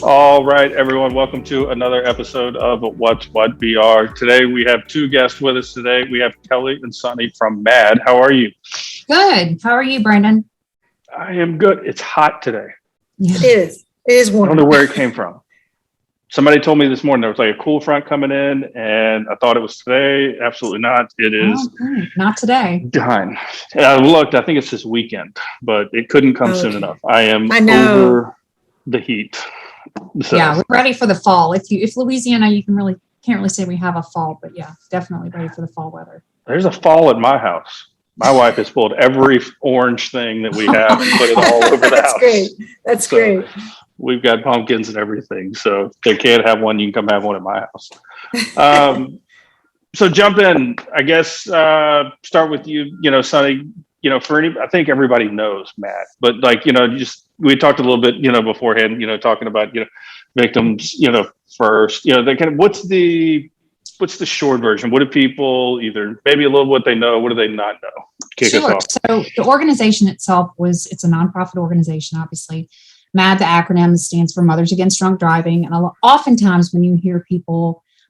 All right, everyone, welcome to another episode of What's What BR. Today we have two guests with us today. We have Kelley and Sonny from MADD. How are you? Good. How are you, Brandon? I am good. It's hot today. Yeah. It is. It is warm. I don't know where it came from. Somebody told me this morning there was like a cool front coming in, and I thought it was today. Absolutely not. It is Not today. behind. And I looked, I think it's this weekend, but it couldn't come soon enough. I know. over the heat. So, Yeah, we're ready for the fall. If Louisiana, you can't really say we have a fall, but yeah, definitely ready for the fall weather. there's a fall at my house. My wife has pulled every orange thing that we have and put it all over the That's house. great. That's great. We've got pumpkins and everything. So if they can't have one, you can come have one at my house. So jump in, I guess, start with you, Sonny, I think everybody knows Matt, but we talked a little bit, beforehand, talking about, victims, first, they kind of, what's the short version? What do people either maybe a little what they know, what do they not know? Kick us off. So the organization itself it's a nonprofit organization, obviously. MADD, the acronym, stands for Mothers Against Drunk Driving. And oftentimes when you hear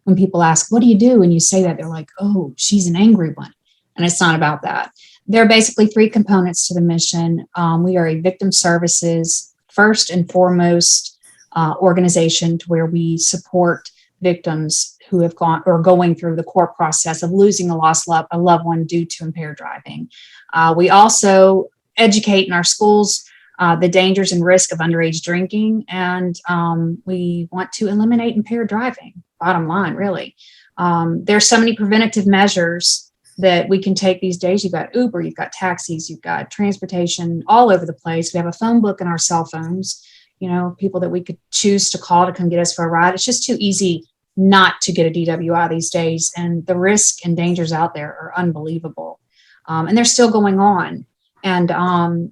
when people ask, what do you do? And you say that, they're like, oh, she's an angry one. And it's not about that. There are basically three components to the mission. We are a victim services, first and foremost, organization to where we support victims who have gone or going through the court process of losing a loved one due to impaired driving. We also educate in our schools the dangers and risk of underage drinking, and we want to eliminate impaired driving. Bottom line, really. There's so many preventative measures that we can take these days. You've got Uber, you've got taxis, you've got transportation all over the place. We have a phone book in our cell phones, people that we could choose to call to come get us for a ride. It's just too easy not to get a DWI these days. And the risk and dangers out there are unbelievable. And they're still going on. And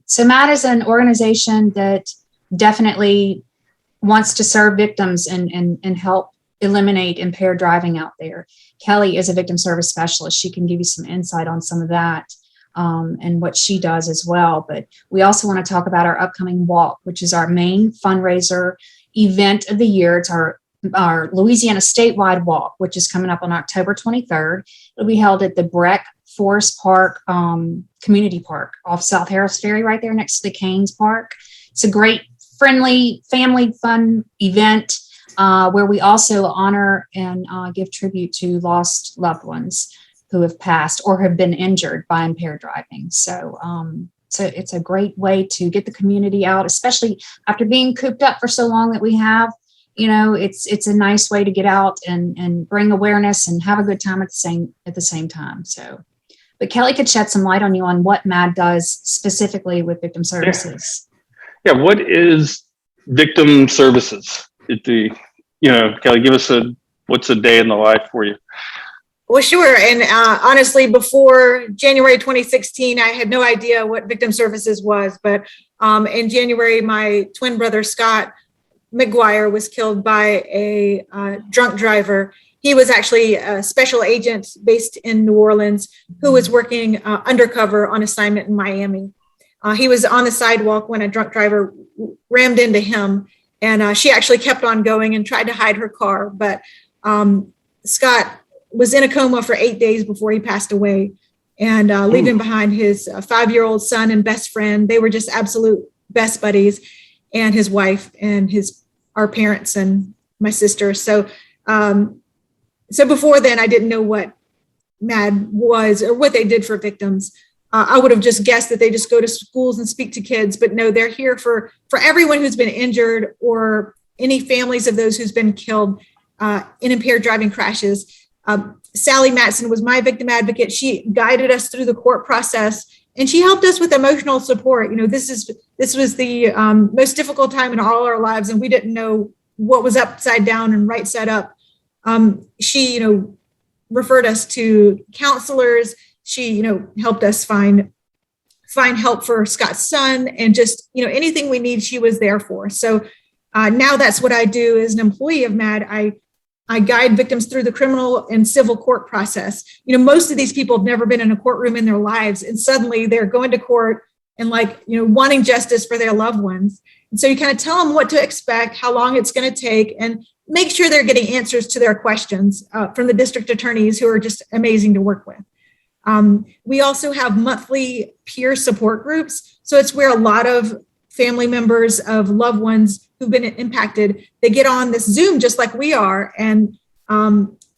so MADD is an organization that definitely wants to serve victims and help eliminate impaired driving out there. Kelley is a victim service specialist. She can give you some insight on some of that and what she does as well. But we also want to talk about our upcoming walk, which is our main fundraiser event of the year. It's our Louisiana statewide walk, which is coming up on October 23rd. It'll be held at the Breck Forest Park Community Park off South Harris Ferry, right there next to the Canes Park. It's a great, friendly, family fun event where we also honor and give tribute to lost loved ones who have passed or have been injured by impaired driving. So it's a great way to get the community out, especially after being cooped up for so long that we have. It's a nice way to get out and bring awareness and have a good time at the same time. So, but Kelley could shed some light on what MADD does specifically with victim services. Yeah. What is victim services? Kelley, give us what's a day in the life for you? Well, sure. And honestly, before January 2016, I had no idea what victim services was. But in January, my twin brother, Scott McGuire, was killed by a drunk driver. He was actually a special agent based in New Orleans who was working undercover on assignment in Miami. He was on the sidewalk when a drunk driver rammed into him, and she actually kept on going and tried to hide her car. But Scott was in a coma for 8 days before he passed away, and leaving behind his 5-year-old son and best friend. They were just absolute best buddies, and his wife and our parents and my sister. So before then, I didn't know what MADD was or what they did for victims. I would have just guessed that they just go to schools and speak to kids, but no, they're here for everyone who's been injured or any families of those who's been killed in impaired driving crashes. Sally Matson was my victim advocate. She guided us through the court process, and she helped us with emotional support. This was the most difficult time in all our lives, and we didn't know what was upside down and right side up. She, referred us to counselors. She, helped us find help for Scott's son, and just, anything we need, she was there for. So now that's what I do as an employee of MADD. I guide victims through the criminal and civil court process. Most of these people have never been in a courtroom in their lives, and suddenly they're going to court and wanting justice for their loved ones. And so you kind of tell them what to expect, how long it's going to take, and make sure they're getting answers to their questions from the district attorneys, who are just amazing to work with. We also have monthly peer support groups. So it's where a lot of family members of loved ones who've been impacted, they get on this Zoom just like we are, and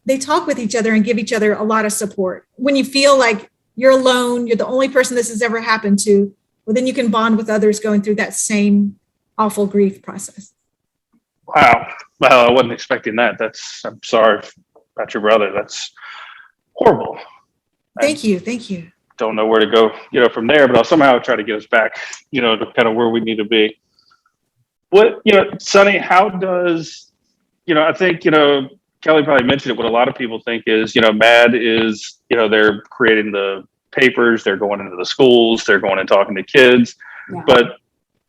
they talk with each other and give each other a lot of support. When you feel like you're alone, you're the only person this has ever happened to, well, then you can bond with others going through that same awful grief process. Wow. Well, I wasn't expecting that. I'm sorry about your brother. That's horrible. Thank you. Thank you. Don't know where to go, from there, but I'll somehow try to get us back, to kind of where we need to be. What, Sonny, how does, I think, Kelley probably mentioned it. What a lot of people think is, MADD is, they're creating the papers, they're going into the schools, they're going and talking to kids. Yeah. But,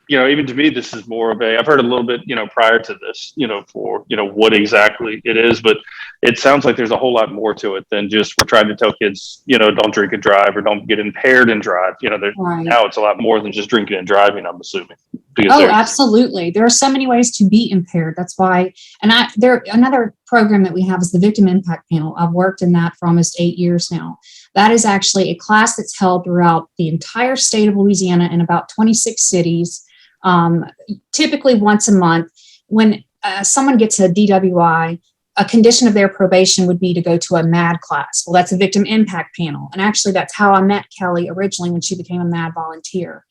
even to me, this is more of I've heard a little bit, prior to this, for, what exactly it is, but it sounds like there's a whole lot more to it than just we're trying to tell kids, don't drink and drive, or don't get impaired and drive. Right. Now it's a lot more than just drinking and driving, I'm assuming. Oh, absolutely. There are so many ways to be impaired. That's why, another program that we have is the Victim Impact Panel. I've worked in that for almost 8 years now. That is actually a class that's held throughout the entire state of Louisiana in about 26 cities, typically once a month. When someone gets a DWI, a condition of their probation would be to go to a MADD class. Well, that's a Victim Impact Panel. And actually, that's how I met Kelley originally when she became a MADD volunteer.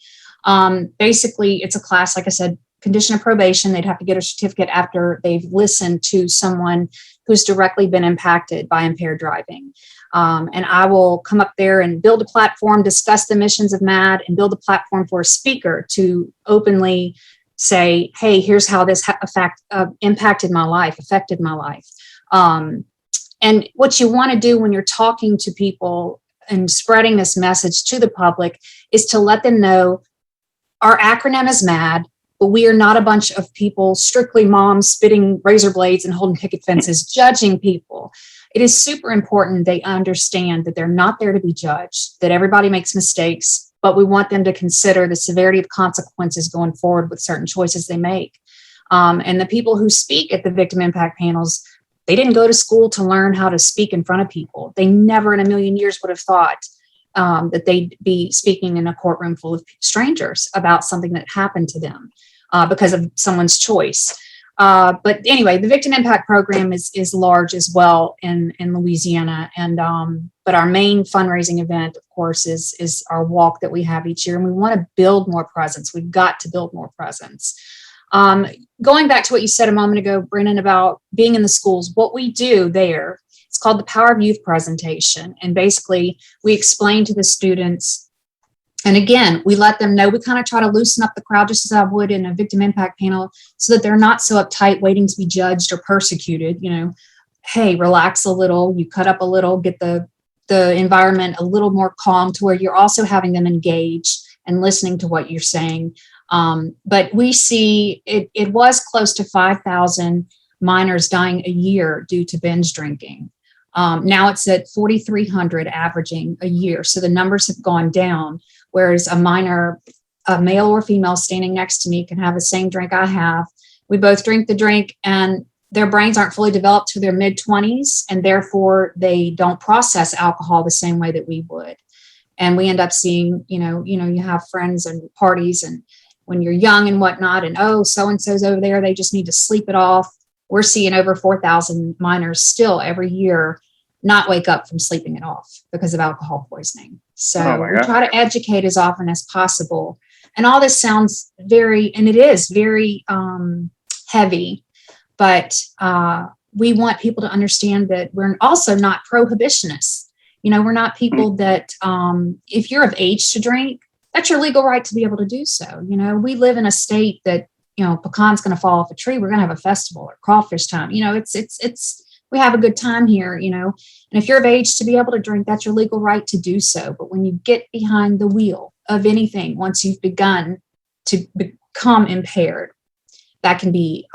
Basically, it's a class, like I said, condition of probation. They'd have to get a certificate after they've listened to someone who's directly been impacted by impaired driving. And I will come up there and build a platform, discuss the missions of MADD, and build a platform for a speaker to openly say, hey, here's how this impacted my life, affected my life. And what you want to do when you're talking to people and spreading this message to the public is to let them know our acronym is MADD, but we are not a bunch of people, strictly moms spitting razor blades and holding picket fences, judging people. It is super important they understand that they're not there to be judged, that everybody makes mistakes, but we want them to consider the severity of consequences going forward with certain choices they make. And the people who speak at the victim impact panels, they didn't go to school to learn how to speak in front of people. They never in a million years would have thought that they'd be speaking in a courtroom full of strangers about something that happened to them because of someone's choice. But anyway, the Victim Impact Program is large as well in Louisiana. And but our main fundraising event, of course, is our walk that we have each year. And we want to build more presence. We've got to build more presence. Going back to what you said a moment ago, Brennan, about being in the schools, what we do there, it's called the Power of Youth presentation. And basically, we explain to the students, and again, we let them know, we kind of try to loosen up the crowd just as I would in a victim impact panel so that they're not so uptight waiting to be judged or persecuted. Hey, relax a little, you cut up a little, get the environment a little more calm to where you're also having them engage and listening to what you're saying. But we see it was close to 5,000 minors dying a year due to binge drinking. Now it's at 4,300 averaging a year. So the numbers have gone down, whereas a minor, a male or female standing next to me can have the same drink I have. We both drink the drink and their brains aren't fully developed to their mid-20s, and therefore they don't process alcohol the same way that we would. And we end up seeing, you have friends and parties, and when you're young and whatnot, and so-and-so's over there, they just need to sleep it off. We're seeing over 4,000 minors still every year not wake up from sleeping it off because of alcohol poisoning. So we try to educate as often as possible. And all this sounds and it is very heavy, but we want people to understand that we're also not prohibitionists. We're not people that if you're of age to drink, that's your legal right to be able to do so. We live in a state that, pecan's going to fall off a tree. We're going to have a festival or crawfish time. We have a good time here, and if you're of age to be able to drink, that's your legal right to do so. But when you get behind the wheel of anything, once you've begun to become impaired, that can be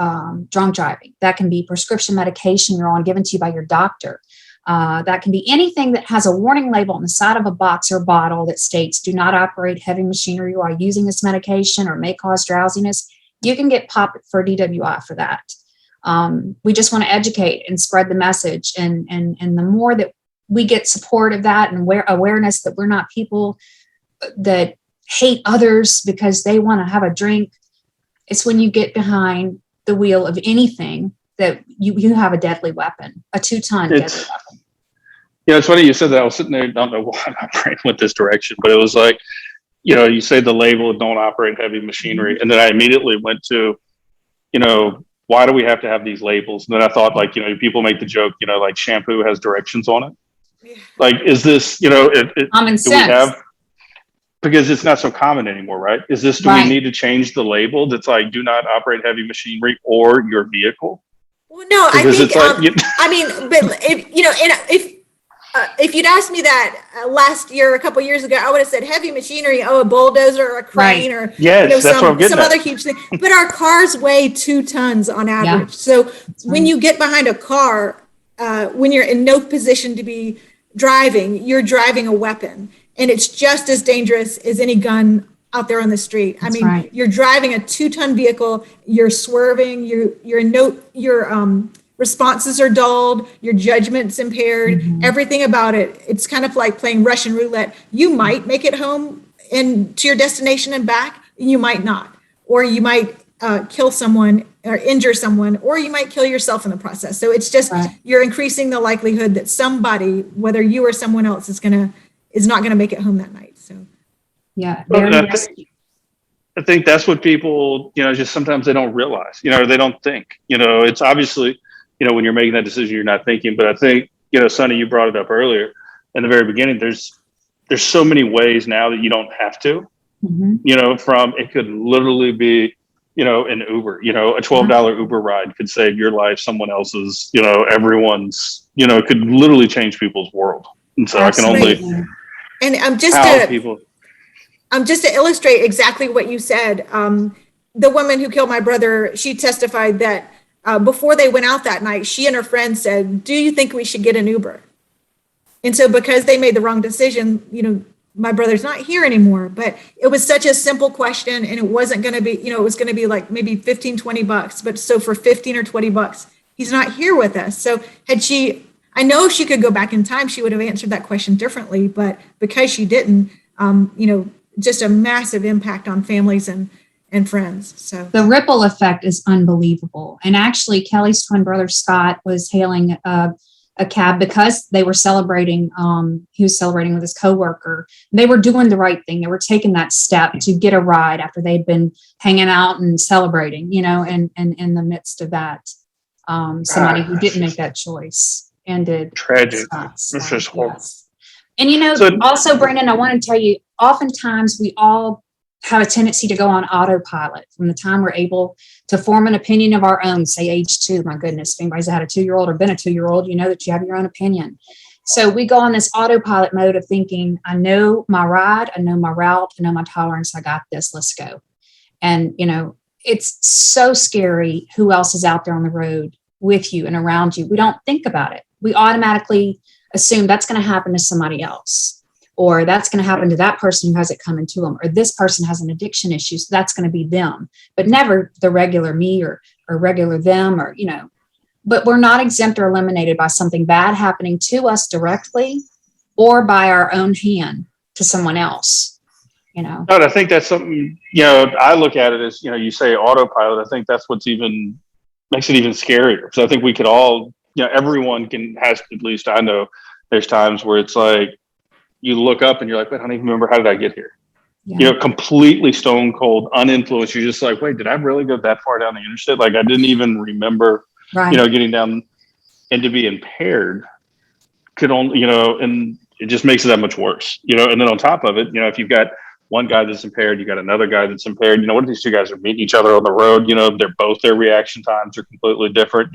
drunk driving. That can be prescription medication you're on given to you by your doctor. That can be anything that has a warning label on the side of a box or bottle that states, do not operate heavy machinery while using this medication or may cause drowsiness. you can get popped for DWI for that. We just want to educate and spread the message. And the more that we get support of that and awareness that we're not people that hate others because they want to have a drink, it's when you get behind the wheel of anything that you have a deadly weapon, a 2-ton deadly weapon. Yeah, it's funny you said that. I was sitting there, I don't know why my brain went this direction, but it was like, you say the label, don't operate heavy machinery. And then I immediately went to, why do we have to have these labels? And then I thought, like, people make the joke, like shampoo has directions on it. Yeah. Like, is this, Common sense. Because it's not so common anymore, right? Do we need to change the label that's like, do not operate heavy machinery or your vehicle? Well, no, Because I think, it's like, I mean, but if you'd asked me that last year, a couple years ago, I would have said heavy machinery, a bulldozer or a crane or yes, that's what I'm getting some at. other huge thing. But our cars weigh 2 tons on average. Yeah. So when you get behind a car, when you're in no position to be driving, you're driving a weapon, and it's just as dangerous as any gun out there on the street. I mean, you're driving a 2-ton vehicle, you're swerving, your responses are dulled, your judgment's impaired, everything about it. It's kind of like playing Russian roulette. You might make it home and to your destination and back, you might not. Or you might kill someone or injure someone, or you might kill yourself in the process. So it's just, you're increasing the likelihood that somebody, whether you or someone else, is not gonna make it home that night. So yeah. I think that's what people, just sometimes they don't realize, or they don't think, it's obviously, when you're making that decision, you're not thinking. But I think, Sonny, you brought it up earlier in the very beginning. There's so many ways now that you don't have to, from it could literally be, an Uber, a $12 Uber ride could save your life, someone else's, everyone's, could literally change people's world. And so Absolutely. I can only, and just to illustrate exactly what you said, the woman who killed my brother, she testified that before they went out that night, she and her friend said, do you think we should get an Uber? And so because they made the wrong decision, my brother's not here anymore. But it was such a simple question, and it wasn't going to be, it was going to be like maybe $15-20. But so for $15 or $20, he's not here with us. So I know if she could go back in time, she would have answered that question differently. But because she didn't, just a massive impact on families and friends. So the ripple effect is unbelievable. And actually, Kelley's twin brother Scott was hailing a cab because they were celebrating. He was celebrating with his coworker. They were doing the right thing. They were taking that step to get a ride after they'd been hanging out and celebrating. And in the midst of that, somebody who didn't make that choice ended. Tragic. This is horrible. Yes. And also, Brandon, I want to tell you, oftentimes we all have a tendency to go on autopilot from the time we're able to form an opinion of our own, say age 2. My goodness, if anybody's had a 2-year-old or been a 2-year-old, you know that you have your own opinion. So we go on this autopilot mode of thinking, I know my ride, I know my route, I know my tolerance, I got this, let's go. And, it's so scary who else is out there on the road with you and around you. We don't think about it. We automatically assume that's going to happen to somebody else, or that's going to happen to that person who has it coming to them, or this person has an addiction issue, so that's going to be them, but never the regular me or regular them, or, but we're not exempt or eliminated by something bad happening to us directly or by our own hand to someone else, No, I think that's something, I look at it as, you say autopilot. I think that's what's makes it even scarier. So I think we could all, everyone has, at least I know there's times where it's like, you look up and you're like, wait, I don't even remember, how did I get here? Yeah. Completely stone cold, uninfluenced. You're just like, wait, did I really go that far down the interstate? Like I didn't even remember, getting down, and to be impaired could only, and it just makes it that much worse, and then on top of it, if you've got one guy that's impaired, you got another guy that's impaired, what if these two guys are meeting each other on the road? Their reaction times are completely different.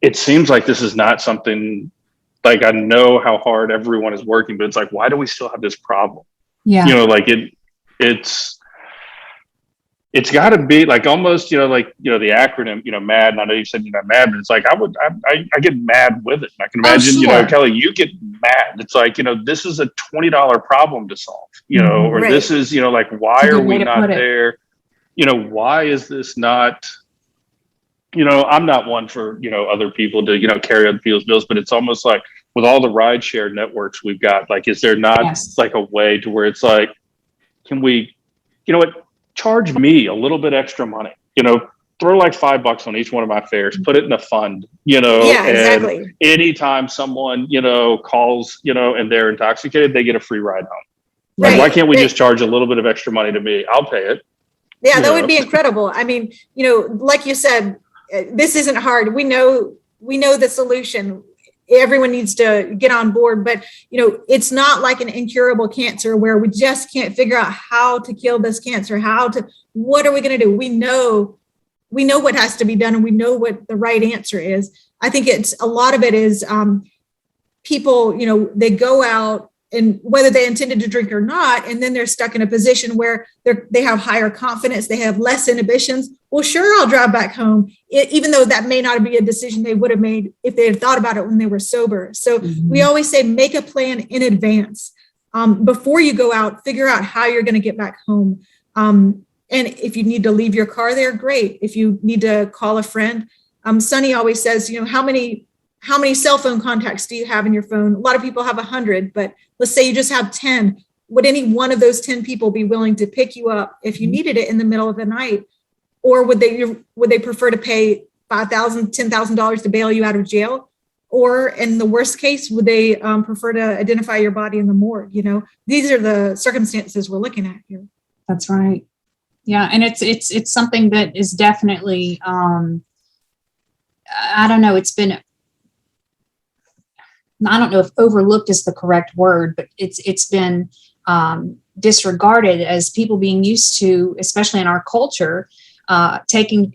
It seems like this is not something, like I know how hard everyone is working, but it's like, why do we still have this problem? Yeah. It's got to be like almost, the acronym, MADD. And I know you said you're not mad, but it's like I get mad with it. I can imagine, Kelley, you get mad. It's like, this is a $20 problem to solve, or this is, like, why are we not there? why is this not, I'm not one for, other people to, carry other people's bills, but it's almost like with all the ride share networks we've got, like, is there not Yes. like a way to where it's like, can we, charge me a little bit extra money, throw like $5 on each one of my fares, put it in a fund, Yeah, and exactly. anytime someone, calls, and they're intoxicated, they get a free ride home. Like, Right. why can't we just charge a little bit of extra money to me? I'll pay it. Yeah, that would be incredible. I mean, like you said, this isn't hard. We know the solution. Everyone needs to get on board, but it's not like an incurable cancer where we just can't figure out how to kill this cancer. What are we going to do? We know what has to be done, and we know what the right answer is. I think a lot of it is people, they go out, and whether they intended to drink or not, and then they're stuck in a position where they have higher confidence, they have less inhibitions. Well, sure, I'll drive back home, even though that may not be a decision they would have made if they had thought about it when they were sober. So we always say, make a plan in advance. Before you go out, figure out how you're going to get back home. And if you need to leave your car there, great. If you need to call a friend, Sonny always says, how many cell phone contacts do you have in your phone? A lot of people have 100, but let's say you just have 10. Would any one of those 10 people be willing to pick you up if you needed it in the middle of the night? Or would they prefer to pay $5,000, $10,000 to bail you out of jail? Or in the worst case, would they prefer to identify your body in the morgue? These are the circumstances we're looking at here. That's right. Yeah. And it's something that is definitely, I don't know, I don't know if overlooked is the correct word, but it's been disregarded as people being used to, especially in our culture,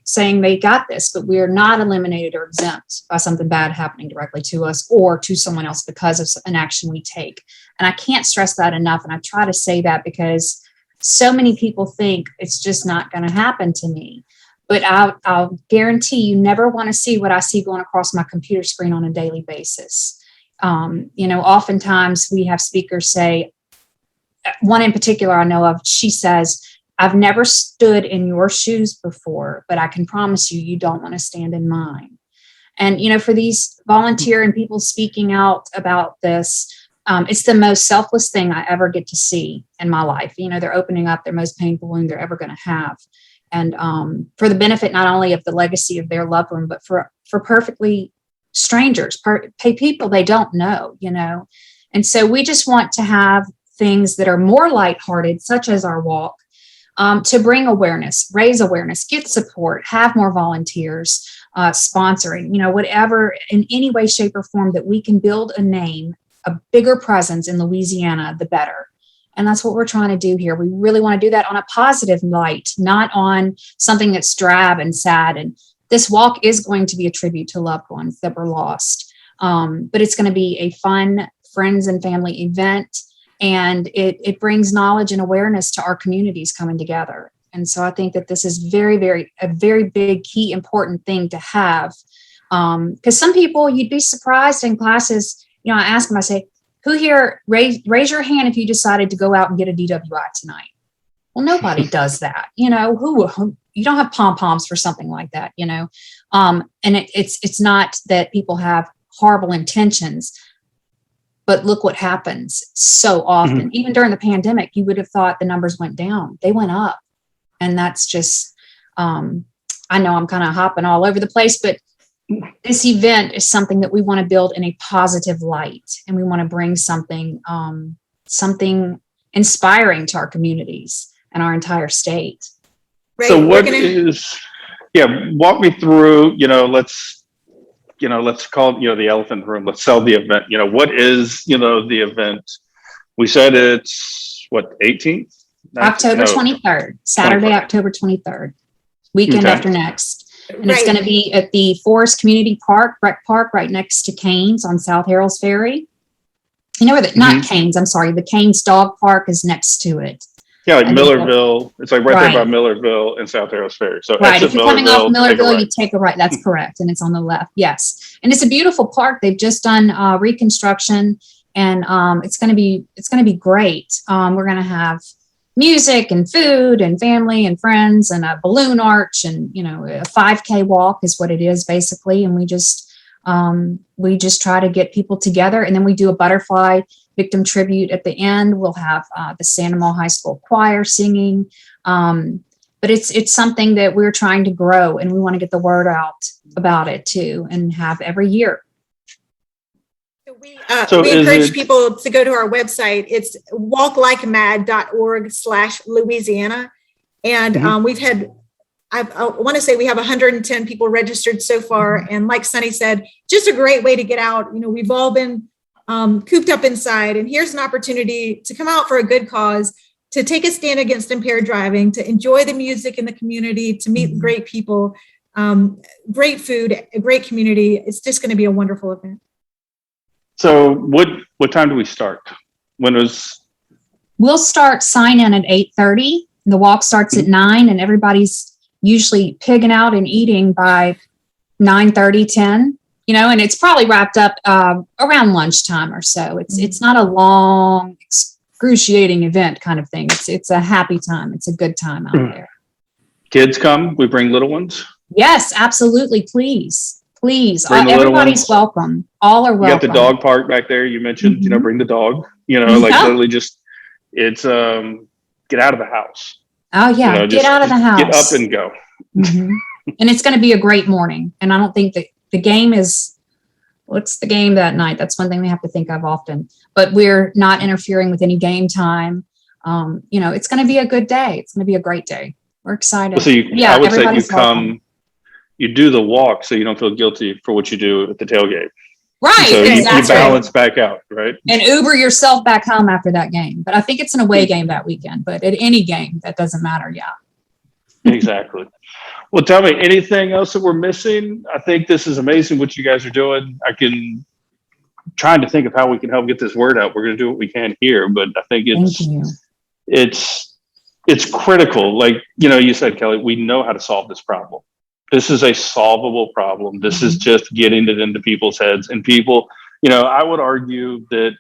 saying they got this, but we are not eliminated or exempt by something bad happening directly to us or to someone else because of an action we take. And I can't stress that enough. And I try to say that because so many people think it's just not going to happen to me. But I'll guarantee you never want to see what I see going across my computer screen on a daily basis. Oftentimes we have speakers say, one in particular I know of, she says, I've never stood in your shoes before, but I can promise you, you don't want to stand in mine. And, for these volunteer and people speaking out about this, it's the most selfless thing I ever get to see in my life. They're opening up their most painful wound they're ever going to have. And for the benefit, not only of the legacy of their loved one, but for perfectly strangers, people they don't know, And so we just want to have things that are more lighthearted, such as our walk, to bring awareness, raise awareness, get support, have more volunteers, sponsoring, whatever in any way, shape, or form that we can build a name, a bigger presence in Louisiana, the better. And that's what we're trying to do here. We really want to do that on a positive light, not on something that's drab and sad. And this walk is going to be a tribute to loved ones that were lost. But it's going to be a fun friends and family event. And it brings knowledge and awareness to our communities coming together. And so I think that this is a very big, key, important thing to have. Because some people, you'd be surprised in classes, I ask them, I say, who here, raise your hand if you decided to go out and get a DWI tonight? Well, nobody does that. Who you don't have pom-poms for something like that, and it's not that people have horrible intentions, but look what happens so often. Mm-hmm. Even during the pandemic, you would have thought the numbers went down. They went up. And that's just, I know I'm kind of hopping all over the place, but this event is something that we want to build in a positive light. And we want to bring something inspiring to our communities and our entire state. Right. So walk me through, let's call it, the elephant in the room. Let's sell the event. What is, the event? We said it's 18th? October 23rd, Saturday, 23rd. October 23rd, weekend after next. And It's going to be at the Forest Community Park, Rec Park, right next to Canes on South Harrells Ferry. Not Canes, I'm sorry. The Canes Dog Park is next to it. Yeah, like Millerville. It's like right there by Millerville and South Harrells Ferry. So if you're coming off Millerville, you take a right. That's correct. And it's on the left. Yes. And it's a beautiful park. They've just done reconstruction, and it's going to be great. We're going to have music and food and family and friends and a balloon arch and, a 5K walk is what it is basically. And we just try to get people together, and then we do a butterfly victim tribute at the end. We'll have the Santa Monica High School choir singing. But it's something that we're trying to grow, and we want to get the word out about it too, and have every year. We encourage people to go to our website. It's walklikemadd.org/Louisiana. And I want to say we have 110 people registered so far. And like Sunny said, just a great way to get out. We've all been cooped up inside, and here's an opportunity to come out for a good cause, to take a stand against impaired driving, to enjoy the music in the community, to meet great people, great food, a great community. It's just going to be a wonderful event. So what time do we start? We'll start sign in at 8:30. The walk starts at 9, and everybody's usually pigging out and eating by 9:30, 10, and it's probably wrapped up around lunchtime or so. It's not a long, excruciating event kind of thing. It's a happy time. It's a good time out there. Kids come, we bring little ones. Yes, absolutely. Please. Everybody's welcome. All are welcome. You got the dog park back there. You mentioned, bring the dog, literally just, it's, get out of the house. Oh yeah. Get out of the house. Get up and go. And it's going to be a great morning. And I don't think that the game what's the game that night? That's one thing we have to think of often, but we're not interfering with any game time. It's going to be a good day. It's going to be a great day. We're excited. So I would say you come, you do the walk so you don't feel guilty for what you do at the tailgate. Right. So you balance back out, right? And Uber yourself back home after that game. But I think it's an away game that weekend. But at any game, that doesn't matter. Yeah. Exactly. Well, tell me, anything else that we're missing? I think this is amazing what you guys are doing. Trying to think of how we can help get this word out. We're going to do what we can here, but I think it's critical. Like, you said, Kelley, we know how to solve this problem. This is a solvable problem. This is just getting it into people's heads, and people, I would argue that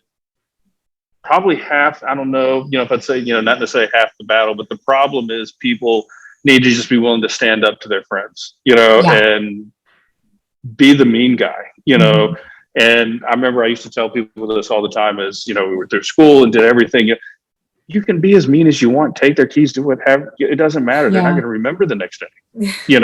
probably half, I don't know, if I'd say, not necessarily half the battle, but the problem is people need to just be willing to stand up to their friends, and be the mean guy, And I remember I used to tell people this all the time as, we were through school and did everything. You can be as mean as you want, take their keys, do whatever. It doesn't matter. They're not going to remember the next day. You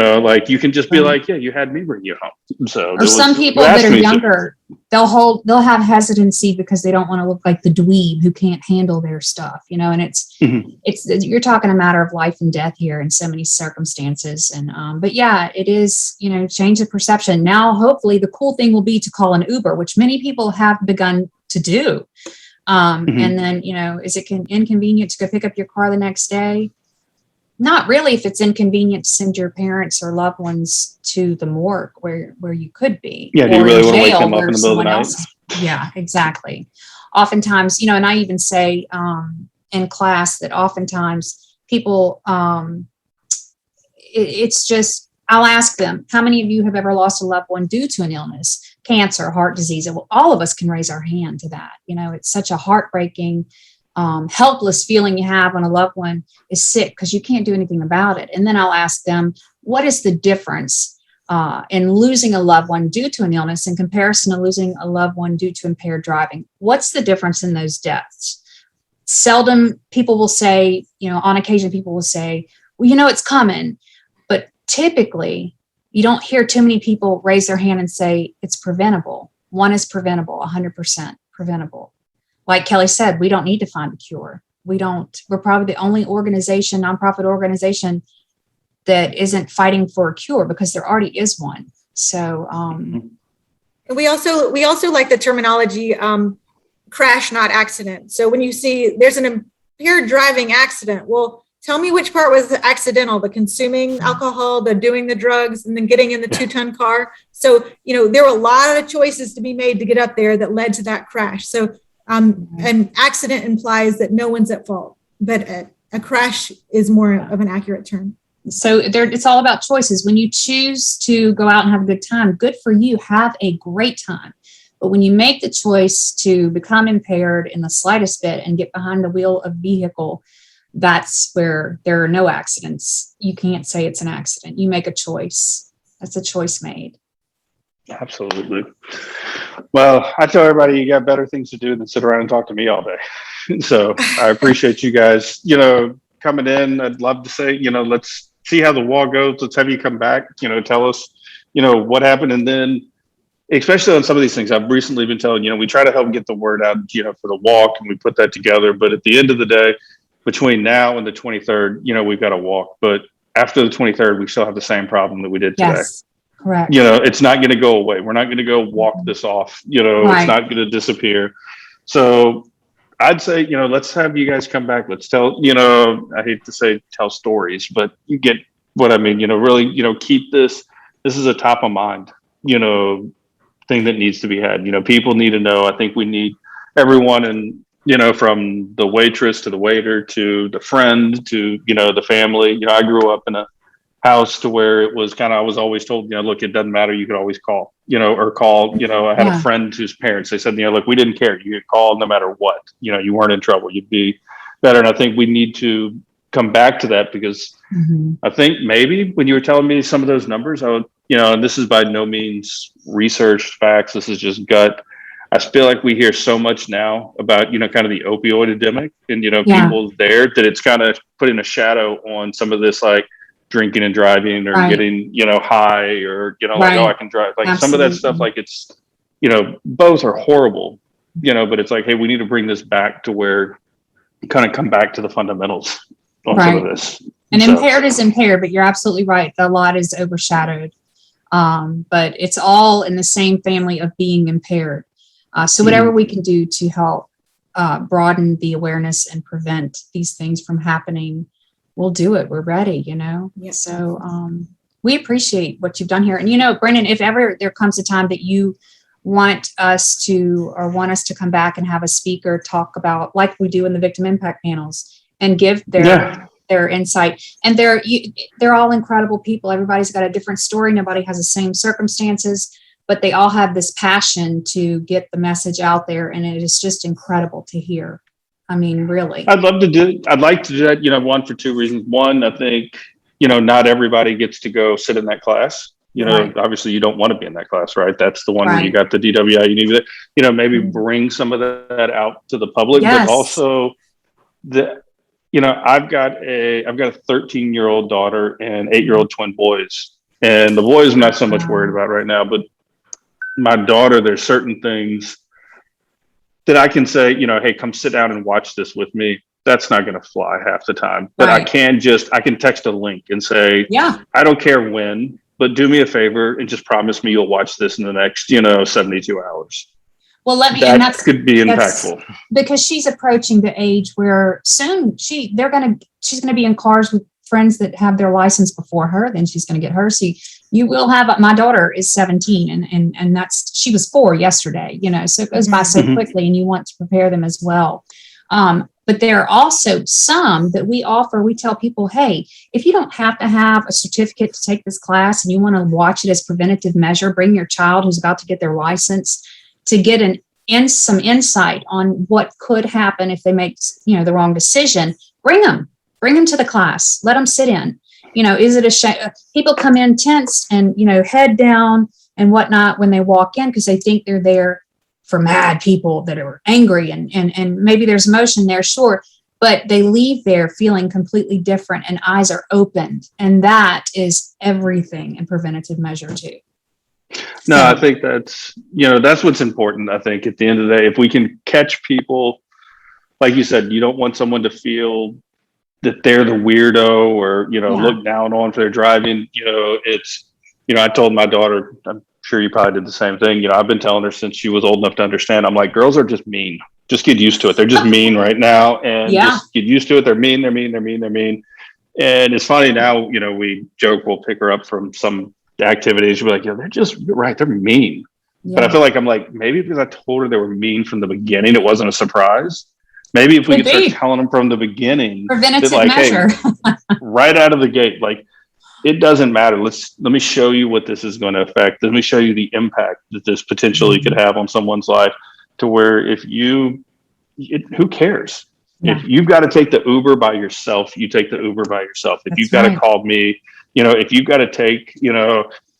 can just be like, yeah, you had me bring you home. So, or some people that are younger, they'll have hesitancy because they don't want to look like the dweeb who can't handle their stuff, and it's you're talking a matter of life and death here in so many circumstances. And, but yeah, it is, change the perception. Now, hopefully the cool thing will be to call an Uber, which many people have begun to do. And then, is it inconvenient to go pick up your car the next day? Not really, if it's inconvenient to send your parents or loved ones to the morgue where you could be. Yeah, do you really want to wake them up in the middle of the night? Yeah, exactly. Oftentimes, and I even say in class that oftentimes people, it's just, I'll ask them, how many of you have ever lost a loved one due to an illness? Cancer, heart disease. Well, all of us can raise our hand to that. It's such a heartbreaking, helpless feeling you have when a loved one is sick because you can't do anything about it. And then I'll ask them, what is the difference in losing a loved one due to an illness in comparison to losing a loved one due to impaired driving? What's the difference in those deaths? Seldom people will say, on occasion people will say, well, it's coming. But typically, you don't hear too many people raise their hand and say it's preventable. One is preventable, 100% preventable. Like Kelley said, we don't need to find a cure. We're probably the only nonprofit organization that isn't fighting for a cure because there already is one. So, we also like the terminology, crash, not accident. So when you see there's an impaired driving accident, well, tell me which part was accidental, the consuming alcohol, the doing the drugs, and then getting in the 2-ton car. So, there were a lot of choices to be made to get up there that led to that crash. So an accident implies that no one's at fault, but a crash is more of an accurate term. So it's all about choices. When you choose to go out and have a good time, good for you, have a great time. But when you make the choice to become impaired in the slightest bit and get behind the wheel of a vehicle that's where there are no accidents. You can't say it's an accident. You make a choice. That's a choice made. Absolutely. Well, I tell everybody you got better things to do than sit around and talk to me all day. So I appreciate you guys, coming in. I'd love to say, let's see how the walk goes. Let's have you come back, tell us, what happened. And then especially on some of these things, I've recently been telling, we try to help get the word out, for the walk, and we put that together. But at the end of the day, between now and the 23rd, we've got to walk. But after the 23rd, we still have the same problem that we did today. Yes, correct. It's not going to go away. We're not going to go walk this off. Right. It's not going to disappear. So I'd say, let's have you guys come back. Let's tell, I hate to say tell stories, but you get what I mean. Really, keep this. This is a top of mind, thing that needs to be had. People need to know. I think we need everyone, and from the waitress to the waiter to the friend to the family. I grew up in a house to where it was I was always told, look, it doesn't matter, you could always call, or call. I had a friend whose parents, they said, look, we didn't care, you could call no matter what, you weren't in trouble, you'd be better. And I think we need to come back to that, because I think maybe when you were telling me some of those numbers, I would, and this is by no means researched facts, this is just gut. I feel like we hear so much now about, kind of the opioid epidemic and, people there, that it's kind of putting a shadow on some of this, like drinking and driving, or getting, high, or, like, oh, I can drive, like some of that stuff, like it's, both are horrible, but it's like, hey, we need to bring this back to where you kind of come back to the fundamentals on some of this. And impaired is impaired, but you're absolutely right. A lot is overshadowed. But it's all in the same family of being impaired. So whatever we can do to help broaden the awareness and prevent these things from happening, we'll do it. We're ready, Yep. So we appreciate what you've done here. And, Brendan, if ever there comes a time that you want us to come back and have a speaker talk about, like we do in the victim impact panels, and give their insight, and they're all incredible people. Everybody's got a different story. Nobody has the same circumstances, but they all have this passion to get the message out there. And it is just incredible to hear. I mean, really. I'd like to do that, one, for two reasons. One, I think, not everybody gets to go sit in that class. Obviously you don't want to be in that class, right? That's the one where you got the DWI, you need to, maybe bring some of that out to the public, but also I've got a 13-year-old daughter and 8-year-old twin boys, and the boys I'm not so much worried about right now, but my daughter, there's certain things that I can say, hey, come sit down and watch this with me. That's not going to fly half the time, but I can text a link and say, I don't care when, but do me a favor and just promise me you'll watch this in the next, 72 hours. Well, that could be impactful, because she's approaching the age where soon she's going to be in cars with friends that have their license before her. Then she's going to get her. See, you will have, my daughter is 17 and she was 4 yesterday, so it goes by so quickly, and you want to prepare them as well. But there are also some that we offer. We tell people, hey, if you don't have to have a certificate to take this class and you want to watch it as preventative measure, bring your child who's about to get their license to get some insight on what could happen if they make, the wrong decision. Bring them to the class. Let them sit in. Is it a shame? People come in tense and, head down and whatnot when they walk in, because they think they're there for mad people that are angry, and maybe there's emotion there, sure, but they leave there feeling completely different, and eyes are opened. And that is everything in preventative measure too. No, I think that's what's important. I think at the end of the day, if we can catch people, like you said, you don't want someone to feel that they're the weirdo or, look down on for their driving. I told my daughter, I'm sure you probably did the same thing. I've been telling her since she was old enough to understand. I'm like, girls are just mean. Just get used to it. They're just mean right now. And just get used to it. They're mean. And it's funny now, we joke, we'll pick her up from some activities. We're like, they're just right. They're mean. But I feel like maybe because I told her they were mean from the beginning, it wasn't a surprise. Maybe if we could start telling them from the beginning, preventative measure, hey, right out of the gate, it doesn't matter. Let me show you what this is going to affect. Let me show you the impact that this potentially could have on someone's life, to where who cares? Yeah. If you've got to take the Uber by yourself, you take the Uber by yourself. If That's you've got to right. call me, if you've got to take,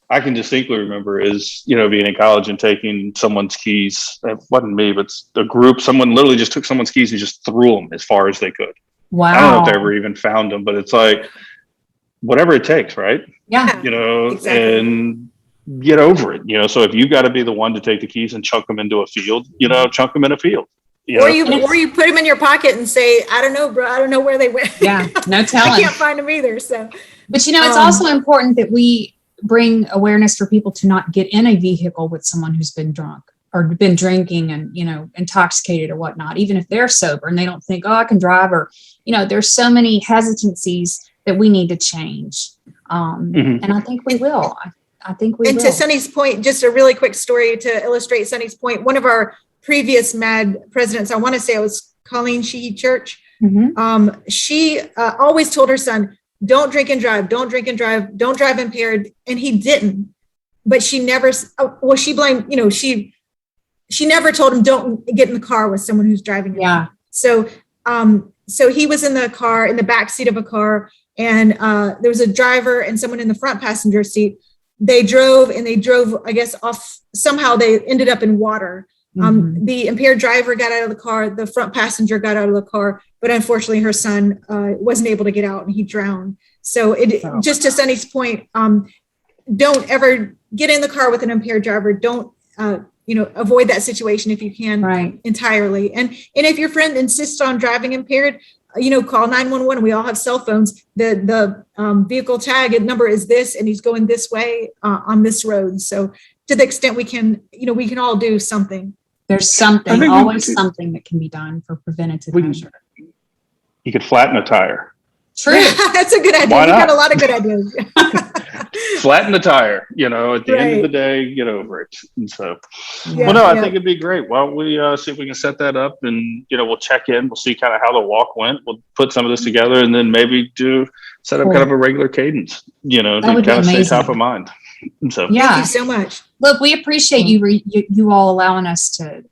I can distinctly remember being in college and taking someone's keys. It wasn't me, but a group, someone literally just took someone's keys and just threw them as far as they could. Wow. I don't know if they ever even found them, but it's like, whatever it takes, right? Yeah. Exactly. And get over it. So if you got to be the one to take the keys and chunk them into a field, chunk them in a field. Or you put them in your pocket and say, I don't know, bro. I don't know where they went. Yeah. No I telling. can't find them either. So, But it's also important that we bring awareness for people to not get in a vehicle with someone who's been drunk or been drinking and, intoxicated or whatnot, even if they're sober and they don't think, oh, I can drive, or, there's so many hesitancies that we need to change. And I think we will. I think we will. And to Sunny's point, just a really quick story to illustrate Sunny's point. One of our previous MADD presidents, I want to say it was Colleen Sheehy Church. Mm-hmm. She always told her son, don't drink and drive, don't drink and drive, don't drive impaired. And he didn't, but she never, she blamed, she never told him, don't get in the car with someone who's driving. Yeah. So he was in the car, in the back seat of a car, and there was a driver and someone in the front passenger seat. They drove, I guess, off. Somehow they ended up in water. The impaired driver got out of the car. The front passenger got out of the car, but unfortunately her son wasn't able to get out and he drowned. So just to Sunny's point, don't ever get in the car with an impaired driver. Don't, avoid that situation if you can entirely. And if your friend insists on driving impaired, call 911. We all have cell phones. The vehicle tag number is this, and he's going this way on this road. So to the extent we can, we can all do something. There's always something that can be done for preventative measure. You could flatten a tire. True. That's a good idea. Why You not? got a lot of good ideas. Flatten the tire, at the end of the day, get over it. And so, I think it'd be great. Why don't we see if we can set that up, and, we'll check in. We'll see kind of how the walk went. We'll put some of this together, and then maybe set up kind of a regular cadence, to kind of stay top of mind. And so, Thank you so much. Look, we appreciate you all allowing us to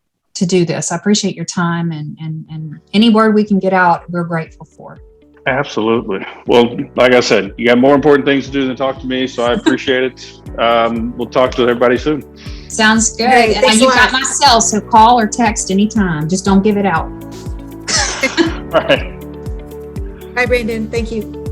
do this. I appreciate your time, and any word we can get out, we're grateful for. Absolutely. Well, like I said, you got more important things to do than talk to me, so I appreciate it. We'll talk to everybody soon. Sounds good. Great. And you've got my cell, so call or text anytime. Just don't give it out. All right. Bye, Brandon. Thank you.